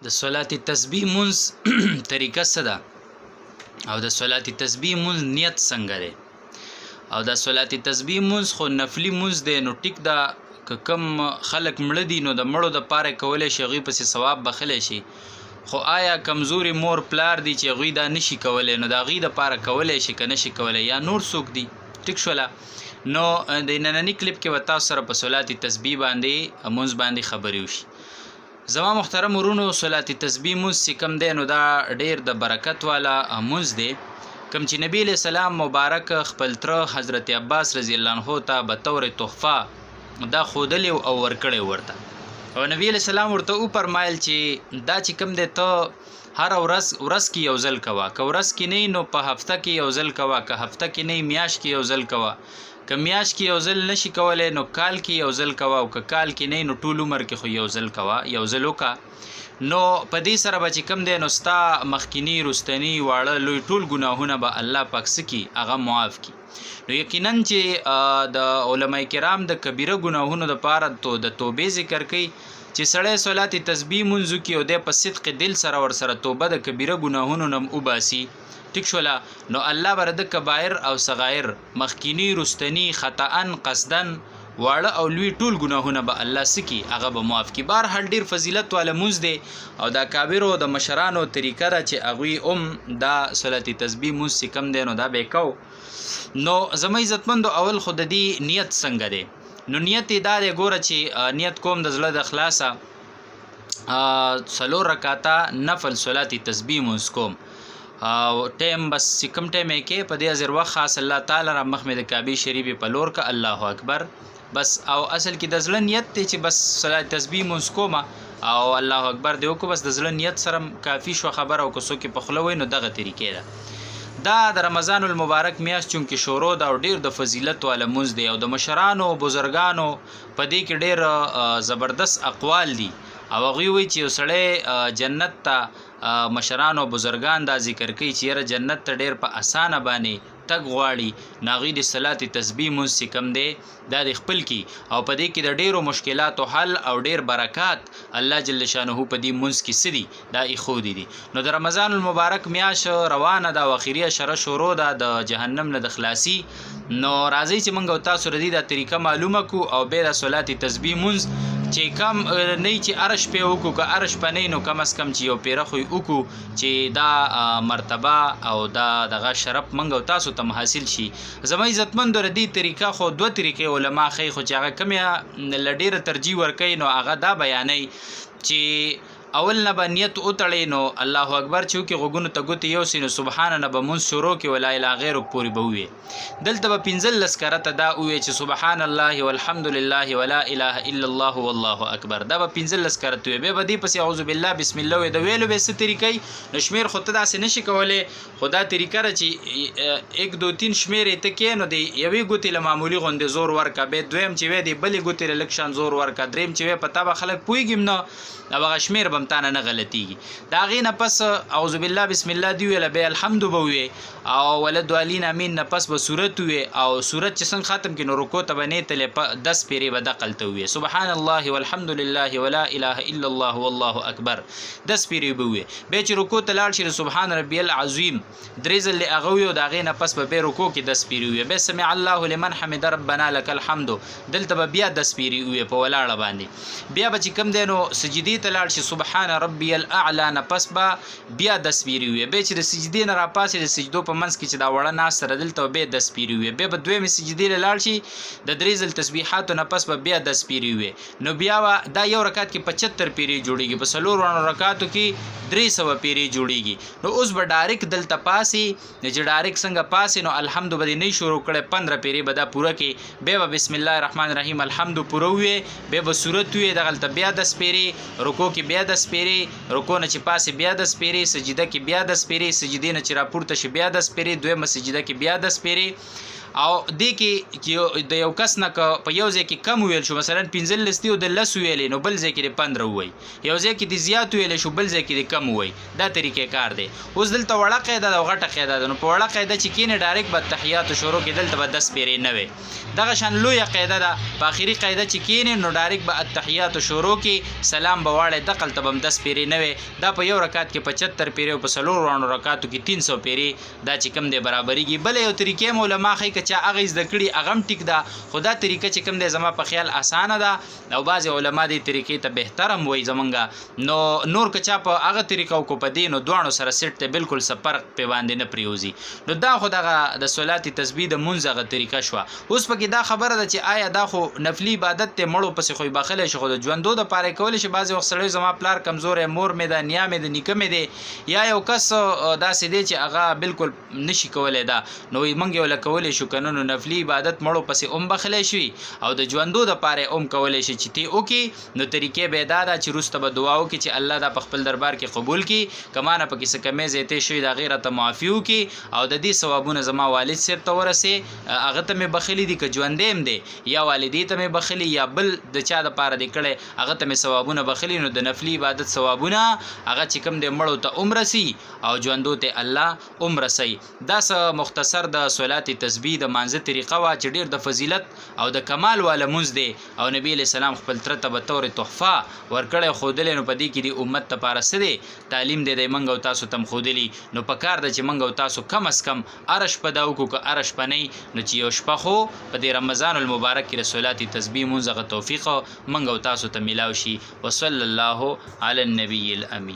د صلات تسبیح منز طریقه څه ده او د صلات تسبیح منز نیت څنګه ده او د صلات تسبیح منز خو نفلی منز ده. نو ټیک دا کم خلق مړه دي نو د مړو د پاره کولای شي غي پس ثواب بخلی شي، خو آیا کمزوري مور پلار دي چې غوی دا نشي کولای نو دا غي د پاره کولای شي کنه شي کولای یا نور څوک دي؟ ټیک شولا. نو د نننی کلیپ کې وتا سره په صلات تسبیح باندې منز باندې خبرې وشي. زما محترم ورونو، صلات تسبیح منز چې کم دی نو دا ډیر د برکت والا منز دی، کم چې نبی علیہ السلام مبارک خپل تر حضرت عباس رضی الله عنه ته به طور تحفه دا خودلی او ورکړی ورته، او نبی علیہ السلام ورته او فرمایل چې دا چې کم دی ته هر ورځ کې یو ځل کوا، که ورځ کې نه نو په هفته کې یو ځل کوا، که هفته کې نه میاشت کې یو ځل کوا، که میاشت کې یو ځل نشي کولای نو کال کې یو ځل کوا، او که کال کې نه نو ټول عمر کې خو یو ځل کوا، یو ځل وکا. نو په دې سره به چې کم دی نو ستا مخکینی رستنی واړه لوی ټول ګناهونه به الله پاک سکی هغه معاف کی. نو یقینا چې د علما کرام د کبیره ګناهونو د پاره د توبې ذکر کوي چې سړی صلات تسبیح منځو کې او د په صدق دل سره ور سره توبه د کبیره ګناهونو نم وباسي. ټیک شولا. نو الله بر د کبایر او صغایر مخکینی رستنی خطاان قصدن واړه او لوی ټول ګناهونه به الله سکی هغه به معاف کی. بهر حال ډیر فضیلت والا منځ دی او دا کابیرو د مشرانو طریقه ده چې اغوی دا صلات تسبیح منځ کم دی نو دا به کو. نو زما عزتمندو اول خود دی نیت څنګه دی؟ نو نیت دا دی ګوره چې نیت کوم د زړه د خلاصه 4 رکعاته نفل صلات تسبیح منځ کوم او ټیم بس کم ټیم کې په دې ازر وخت خاص الله تعالی را مخمد کعبه شریف په لور کا الله اکبر بس. او اصل کې د زړه نیت ته چې بس صلات تسبیح منځ کوم او الله اکبر دی وکړو، بس د زړه نیت سره کافی شو خبر. او کوڅو کې په خلوي نو دغه طریقې ده. دا د رمضان المبارک میاشت چونکه شروع دا او ډیر د فضیلت والا منځ دی او د مشرانو بزرګانو په دې کې ډیر زبردست اقوال دي او هغوی وایي چې یو سړی جنت ته مشرانو بزرګان دا ذکر کوي چې یاره جنت ته ډیر په اسانه باندې تګ غواړي ناغي د صلات تسبیح منځ کم دی دا د خپل کی او په دې کې د ډیرو مشکلاتو حل او ډیر برکات الله جل شانه په دې منځ کې سدي دا اخو دي. نو د رمضان المبارک میاش روانه دا واخیریه شره شروع ده د جهنم نه د خلاصي. نو راځي چې موږ تاسو ردی دا طریقه معلومه کو او به د صلات تسبیح منځ چې کم نه چې ارش په وکړو که ارش پنې نو کم از کم چې یو پیره خو وکړو چې دا مرتبه او دا دغه شرف منګ او تاسو ته حاصل شي. زما عزتمند ردی طریقه خو دوه طریقې علما خي خو چې هغه کمه لډیره ترجیح ورکوي نو هغه دا بیانوي چې اول نه به نیت اوتړی نو الله اکبر چې کې غوګونو ته ګوتې یوسي نو سبحان نه به منځ شروع کې ولا اله غیر پورې به ووي. دلته به 15 کرته دا ووي چې سبحان الله والحمد لله ولا اله الا الله والله اکبر. دا به 15 کرته وي. به دې پسې اعوذ بالله بسم الله وي د ویلو به ست طریقې نو شمیر خو ته داسې نشي کولای. خدا طریقه را چې 1 2 3 شمیر ته کې نو دی یوې ګوتې له معمولی غوندې زور ورکا، به دویم چې وي دی بلې ګوتې له لکشان زور ورکا، دریم چې وي پتا به خلک پويګم نه هغه شمیر بمتانه نه غلطیږي. دا غینه پس اعوذ بالله بسم الله دی ویل به الحمد بوي او ولد والین امین نه پس به صورت وي او صورت چې څنګه ختم کینو رکوع ته بنې تل 10 پیری به دقل ته وي سبحان الله والحمد لله ولا اله الا الله والله اکبر 10 پیری بوي. به چې رکوع ته لاړ شي سبحان ربي العظیم درېزل اغوي او دا غینه پس به رکوع کې 10 پیری وي. به سمع الله لمن حمد ربنا لك الحمد دلته به بیا 10 پیری وي په ولاړه باندې. بیا به چې کم دینو سجدي ته لاړ شي سبحان ربي الاعلى نه پس به بیا 10 پیری وي. به چې د سجدي نه را پاسې د سجدو په منځ کې چې دا وړه ناس سره دلته به 10 پیری وي. به دویمه سجدي له لاړ شي د درېزل تسبیحات نه پس به بیا 10 پیری وي. نو بیا دا یو رکعت کې 75 پیری جوړیږي، په سلور رکعاتو کې 300 پیری جوړیږي. نو اوس به ډایرک دلته پاسي چې ډایرک څنګه پاسي نو الحمد به نه شروع کړي 15 پیری به دا پوره کې به بسم الله الرحمن الرحیم الحمد پوره وي. به صورت وي دغلته بیا 10 پیری، رکوع کې بیا 10 پیری، رکوع نه چې پاسي بیا 10 پیری، سجده کې بیا 10 پیری، سجدي نه چې را پورته شي بیا 10 پیری، دویمه سجده کې بیا 10 پیری او دې کې د یو کس نه په یو ځای کې کم ویل شو مثلا 15 دی او د 10 ویلې نو بل ځای کې 15 ووایي یو ځای کې د زیات ویلې شو بل ځای کې کم ووایي دا طریقې کار دی. اوس دلته وړه قاعده ده او غټه قاعده ده نو په وړه قاعده چې کینې ډایرکټ به تحیات شروع کې دلته به 10 پیرې نه وي. دغه شان لویه قاعده ده په اخري قاعده چې کینې نو ډایرکټ به التحیات شروع کې سلام به واړی دقل ته به 10 پیرې نه وي. دا په یو رکعت کې 75 پیرې او په څلور روانو رکعاتو کې 300 پیرې دا چې کم دی برابرېږي. بل یو طریقې علما ښیي که چا هغه زده کړي هغه هم ټیک ده خو دا طریقه چې کم دی زما په خیال اسانه ده او بعضې علما دې طریقې ته بهتر هم وایي زمونږ نو نور که چا په هغه طریقه وکړو په دې نو دواړو سره سیټ دی بالکل څه فرق پې باندې نه پرېوځي. نو دا خو دغه د صلات تسبیح د مونځ هغه طریقه شوه. اوس پکې دا خبره ده چې آیا دا خو نفلي عبادت دی مړو پسې خو یې بخلی شي خو د ژوندو دپاره یې کولی شي. بعضې وخت سړی زما پلار کمزوری مور مې ده نیا مې ده نیکه مې دی یا یو کس داسې دی چې هغه بالکل نشي کولی دا نو موږ یې وله کولی شو که نه نو نفلي عبادت مړو پسې هم بخلی شي او د ژوندو دپاره یې هم کولی شي چې تی وکړي نو طریقې به یې دا ده چې وروسته به دعا وکړي چې الله دا په خپل دربار کې قبول کړي که ما نه پکې څه کمی زیاتې شوي د هغې راته معافي وکړي او د دې ثوابونه زما والد صاحب ته ورسې هغه ته مې بخلي دي که ژوندی هم دی یا والدې ته مې بخلي یا بل د چا دپاره دی کړی هغه ته مې ثوابونه بخلي نو د نفلي عبادت ثوابونه هغه چې کوم دی مړو ته هم رسي او ژوندو ته الله هم رسوي. دا څه مختصر د صلات تسبیح د مانځه طریقه وه چې ډېر د فضیلت او د کمال والا مونځ دی او نبی علیه السلام خپل تره ته به طور تحفه ورکړی ښودلی نو په دې کې د امت دپاره څه دی تعلیم دی موږ او تاسو ته هم ښودلي نو په کار ده چې موږ او تاسو کم از کم هره شپه دا وکړو که هره شپه نه نو چې یو شپه خو په دې رمضان المبارک کې د صلات تسبیح مونځ هغه توفیق موږ او تاسو ته میلاو شي. وصلی الله علی النبی الامین.